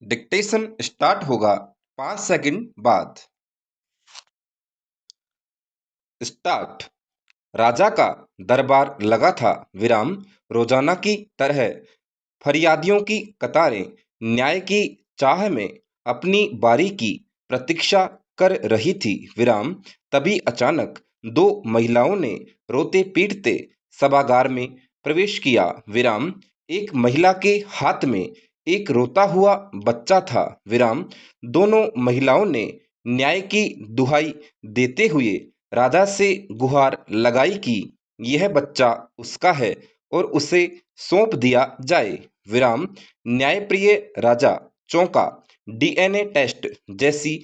Dictation start होगा 5 second बाद। Start. राजा का दरबार लगा था विराम। रोजाना की तरह फरियादियों की कतारें न्याय की चाह में अपनी बारी की प्रतीक्षा कर रही थी विराम। तभी अचानक दो महिलाओं ने रोते पीटते सभागार में प्रवेश किया विराम। एक महिला के हाथ में एक रोता हुआ बच्चा था विराम। दोनों महिलाओं ने न्याय की दुहाई देते हुए राजा से गुहार लगाई कि यह बच्चा उसका है और उसे सौंप दिया जाए विराम। न्यायप्रिय राजा चौंका। डीएनए टेस्ट जैसी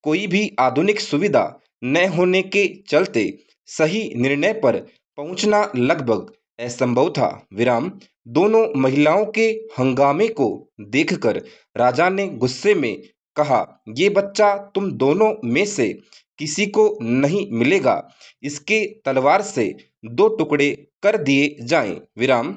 कोई भी आधुनिक सुविधा न होने के चलते सही निर्णय पर पहुंचना लगभग असंभव था विराम। दोनों महिलाओं के हंगामे को देखकर राजा ने गुस्से में कहा, ये बच्चा तुम दोनों में से किसी को नहीं मिलेगा। इसके तलवार से दो टुकड़े कर दिए जाएं विराम।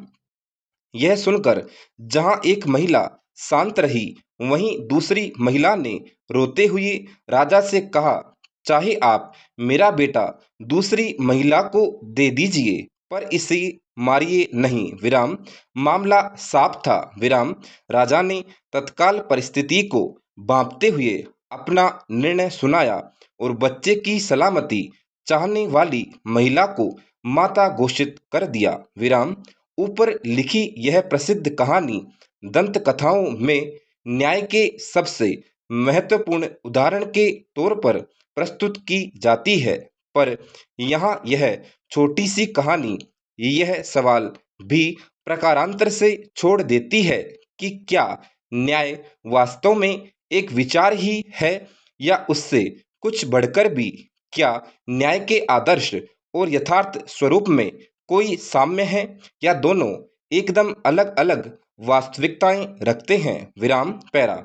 यह सुनकर जहां एक महिला शांत रही, वहीं दूसरी महिला ने रोते हुए राजा से कहा, चाहे आप मेरा बेटा दूसरी महिला को दे दीजिए, पर इसे मारिए नहीं विराम। मामला साफ था विराम। राजा ने तत्काल परिस्थिति को भांपते हुए अपना निर्णय सुनाया और बच्चे की सलामती चाहने वाली महिला को माता घोषित कर दिया विराम। ऊपर लिखी यह प्रसिद्ध कहानी दंत कथाओं में न्याय के सबसे महत्वपूर्ण उदाहरण के तौर पर प्रस्तुत की जाती है, पर यहाँ यह छोटी सी कहानी यह सवाल भी प्रकारांतर से छोड़ देती है कि क्या न्याय वास्तव में एक विचार ही है या उससे कुछ बढ़कर भी? क्या न्याय के आदर्श और यथार्थ स्वरूप में कोई साम्य है या दोनों एकदम अलग अलग वास्तविकताएं रखते हैं विराम। पैरा।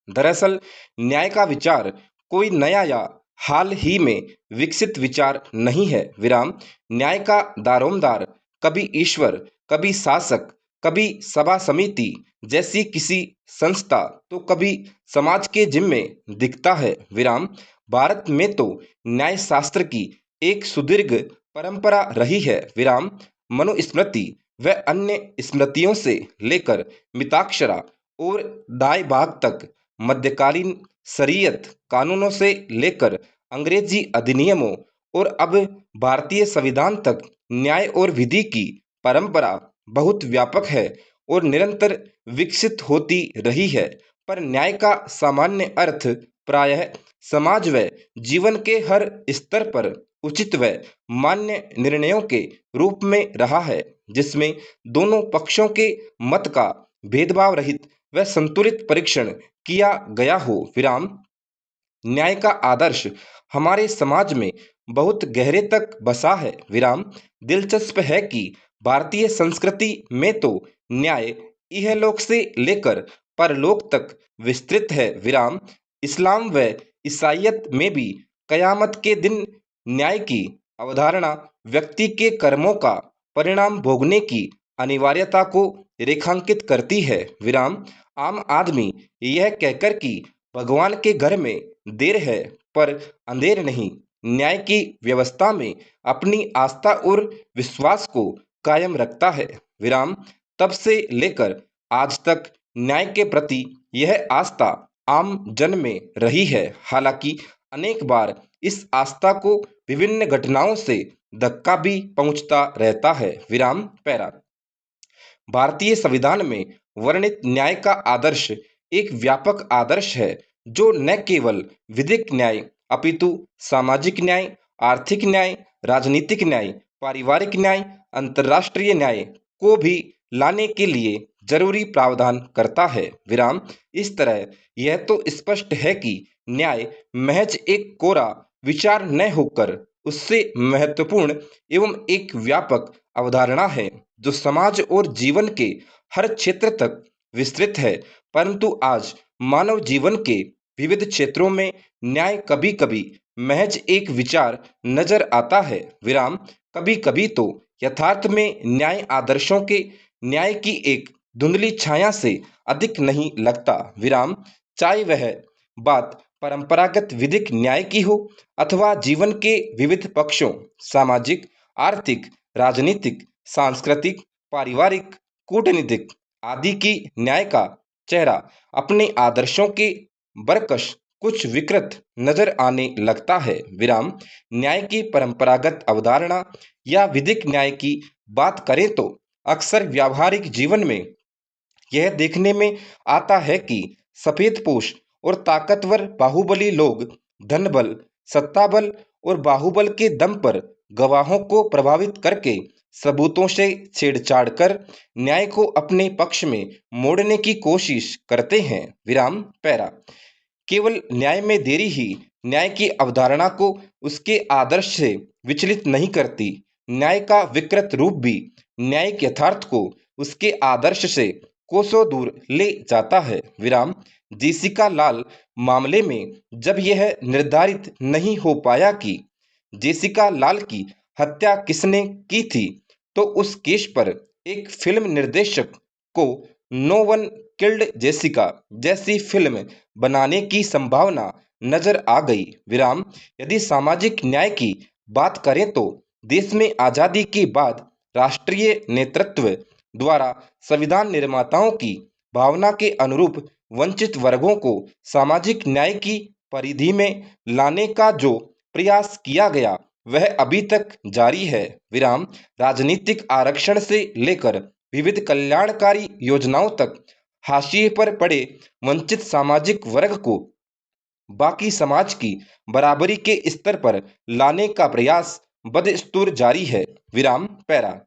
दरअसल न्याय का विचार कोई नया या हाल ही में विकसित विचार नहीं है विराम। न्याय का दारोमदार कभी ईश्वर, कभी शासक, कभी सभा समिति जैसी किसी संस्था, तो कभी समाज के जिम्मे दिखता है विराम। भारत में तो न्याय शास्त्र की एक सुदीर्घ परंपरा रही है विराम। मनुस्मृति व अन्य स्मृतियों से लेकर मिताक्षरा और दाई भाग तक, मध्यकालीन शरीयत कानूनों से लेकर अंग्रेजी अधिनियमों और अब भारतीय संविधान तक न्याय और विधि की परंपरा बहुत व्यापक है और निरंतर विकसित होती रही है। पर न्याय का सामान्य अर्थ प्रायः समाज व जीवन के हर स्तर पर उचित व मान्य निर्णयों के रूप में रहा है, जिसमें दोनों पक्षों के मत का भेदभाव रहित व संतुलित परीक्षण किया गया हो विराम। न्याय का आदर्श हमारे समाज में बहुत गहरे तक बसा है विराम। दिलचस्प है कि भारतीय संस्कृति में तो न्याय इहलोक से लेकर परलोक तक विस्तृत है विराम। इस्लाम व ईसाइयत में भी कयामत के दिन न्याय की अवधारणा व्यक्ति के कर्मों का परिणाम भोगने की अनिवार्यता को रेखांकित करती है विराम। आम आदमी यह कहकर कि भगवान के घर में देर है पर अंधेर नहीं, न्याय की व्यवस्था में अपनी आस्था और विश्वास को कायम रखता है विराम। तब से लेकर आज तक न्याय के प्रति यह आस्था आम जन में रही है। हालांकि अनेक बार इस आस्था को विभिन्न घटनाओं से धक्का भी पहुंचता रहता है विराम। पैरा। भारतीय संविधान में वर्णित न्याय का आदर्श एक व्यापक आदर्श है जो न केवल विधिक न्याय अपितु सामाजिक न्याय, आर्थिक न्याय, राजनीतिक न्याय, पारिवारिक न्याय, अंतर्राष्ट्रीय न्याय को भी लाने के लिए जरूरी प्रावधान करता है विराम। इस तरह यह तो स्पष्ट है कि न्याय महज एक कोरा विचार न होकर उससे महत्वपूर्ण एवं एक व्यापक अवधारणा है जो समाज और जीवन के हर क्षेत्र तक विस्तृत है। परंतु आज मानव जीवन के विविध क्षेत्रों में न्याय कभी कभी महज एक विचार नजर आता है विराम। कभी कभी तो यथार्थ में न्याय आदर्शों के न्याय की एक धुंधली छाया से अधिक नहीं लगता। विराम। चाहे वह बात परंपरागत विधिक न्याय की हो अथवा जीवन के विविध पक्षों, सामाजिक, आर्थिक, राजनीतिक, सांस्कृतिक, पारिवारिक, कूटनीतिक आदि की, न्याय का चेहरा अपने आदर्शों के बरकस कुछ विकृत नजर आने लगता है। विराम। न्याय की परंपरागत अवधारणा या विधिक न्याय की बात करें तो अक्सर व्यावहारिक जीवन में यह देखने में आता है कि सफेदपोश और ताकतवर बाहुबली लोग धन बल, सत्ता बल और बाहुबल के दम पर गवाहों को प्रभावित करके सबूतों से छेड़छाड़ कर न्याय को अपने पक्ष में मोड़ने की कोशिश करते हैं। विराम। पैरा। केवल न्याय में देरी ही न्याय की अवधारणा को उसके आदर्श से विचलित नहीं करती। न्याय का विकृत रूप भी न्यायिक यथार्थ को उसके आदर्श से कोसों दूर ले जाता है। विराम। जेसिका लाल मामले में जब यह निर्धारित नहीं हो पाया कि जेसिका लाल की हत्या किसने की थी, तो उस केस पर एक फिल्म निर्देशक को नो वन किल्ड जेसिका जैसी फिल्म बनाने की संभावना नजर आ गई। विराम। यदि सामाजिक न्याय की बात करें तो देश में आजादी के बाद राष्ट्रीय नेतृत्व द्वारा संविधान निर्माताओं की भावना के अनुरूप वंचित वर्गों को सामाजिक न्याय की परिधि में लाने का जो प्रयास किया गया वह अभी तक जारी है। विराम। राजनीतिक आरक्षण से लेकर विविध कल्याणकारी योजनाओं तक हाशिए पर पड़े वंचित सामाजिक वर्ग को बाकी समाज की बराबरी के स्तर पर लाने का प्रयास बदस्तूर जारी है। विराम। पैरा।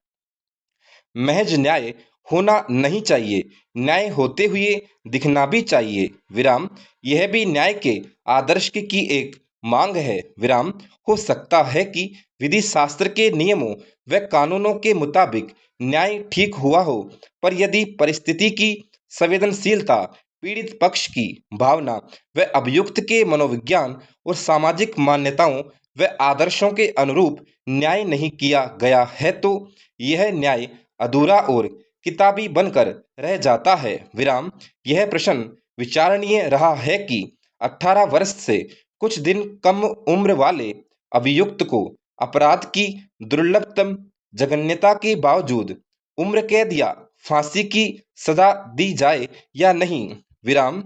महज न्याय होना नहीं चाहिए, न्याय होते हुए दिखना भी चाहिए। विराम। यह भी न्याय के आदर्श की एक मांग है। विराम। हो सकता है कि विधि शास्त्र के नियमों व कानूनों के मुताबिक न्याय ठीक हुआ हो, पर यदि परिस्थिति की संवेदनशीलता, पीड़ित पक्ष की भावना व अभियुक्त के मनोविज्ञान और सामाजिक मान्यताओं व आदर्शों के अनुरूप न्याय नहीं किया गया है, तो यह न्याय अधूरा और किताबी बनकर रह जाता है। विराम। यह प्रश्न विचारणीय रहा है कि 18 वर्ष से कुछ दिन कम उम्र वाले अभियुक्त को अपराध की दुर्लभतम जघन्यता के बावजूद उम्र कैद या फांसी की सजा दी जाए या नहीं। विराम।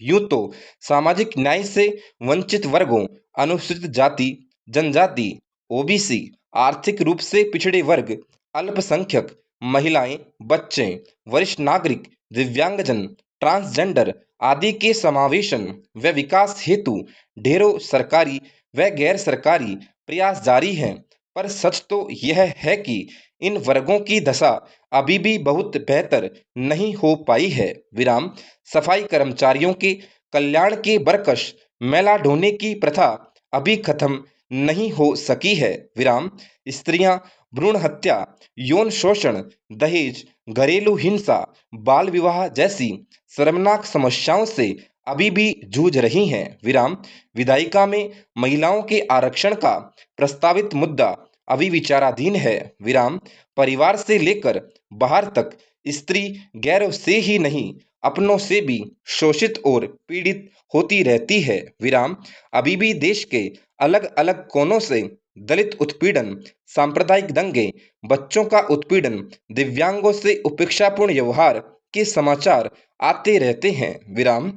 यूं तो सामाजिक न्याय से वंचित वर्गों, अनुसूचित जाति, जनजाति, ओबीसी, आर्थिक रूप से पिछड़े वर्ग, अल्पसंख्यक, महिलाएं, बच्चे, वरिष्ठ नागरिक, दिव्यांगजन, ट्रांसजेंडर आदि के समावेशन व विकास हेतु ढेरों सरकारी व गैर सरकारी प्रयास जारी हैं, पर सच तो यह है कि इन वर्गों की दशा अभी भी बहुत बेहतर नहीं हो पाई है। विराम। सफाई कर्मचारियों के कल्याण के बरकस मैला ढोने की प्रथा अभी खत्म नहीं हो सकी है। विराम। स्त्रियां भ्रूण हत्या, यौन शोषण, दहेज, घरेलू हिंसा, बाल विवाह जैसी शर्मनाक समस्याओं से अभी भी जूझ रही हैं। विराम। विधायिका में महिलाओं के आरक्षण का प्रस्तावित मुद्दा अभी विचाराधीन है। विराम। परिवार से लेकर बाहर तक स्त्री गैरों से ही नहीं, अपनों से भी शोषित और पीड़ित होती रहती है। विराम। अभी भी देश के अलग अलग कोनों से दलित उत्पीड़न, सांप्रदायिक दंगे, बच्चों का उत्पीड़न, दिव्यांगों से उपेक्षापूर्ण व्यवहार के समाचार आते रहते हैं। विराम।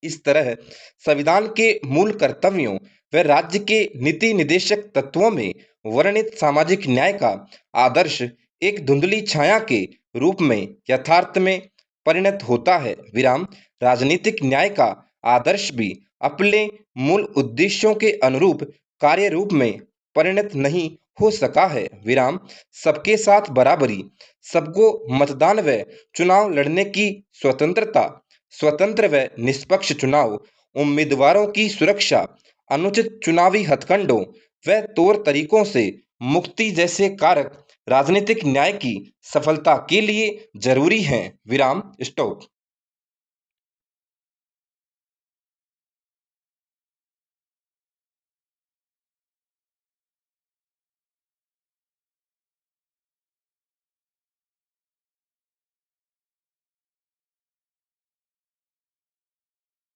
इस तरह संविधान के मूल कर्तव्यों व राज्य के नीति निदेशक तत्वों में वर्णित सामाजिक न्याय का आदर्श एक धुंधली छाया के रूप में यथार्थ में परिणत होता है। विराम। राजनीतिक न्याय का आदर्श भी अपने मूल उद्देश्यों के अनुरूप कार्य रूप में परिणत नहीं हो सका है। विराम। सबके साथ बराबरी, सबको मतदान व चुनाव लड़ने की स्वतंत्रता, स्वतंत्र व निष्पक्ष चुनाव, उम्मीदवारों की सुरक्षा, अनुचित चुनावी हथकंडों व तौर तरीकों से मुक्ति जैसे कारक राजनीतिक न्याय की सफलता के लिए जरूरी हैं। विराम। स्टॉप।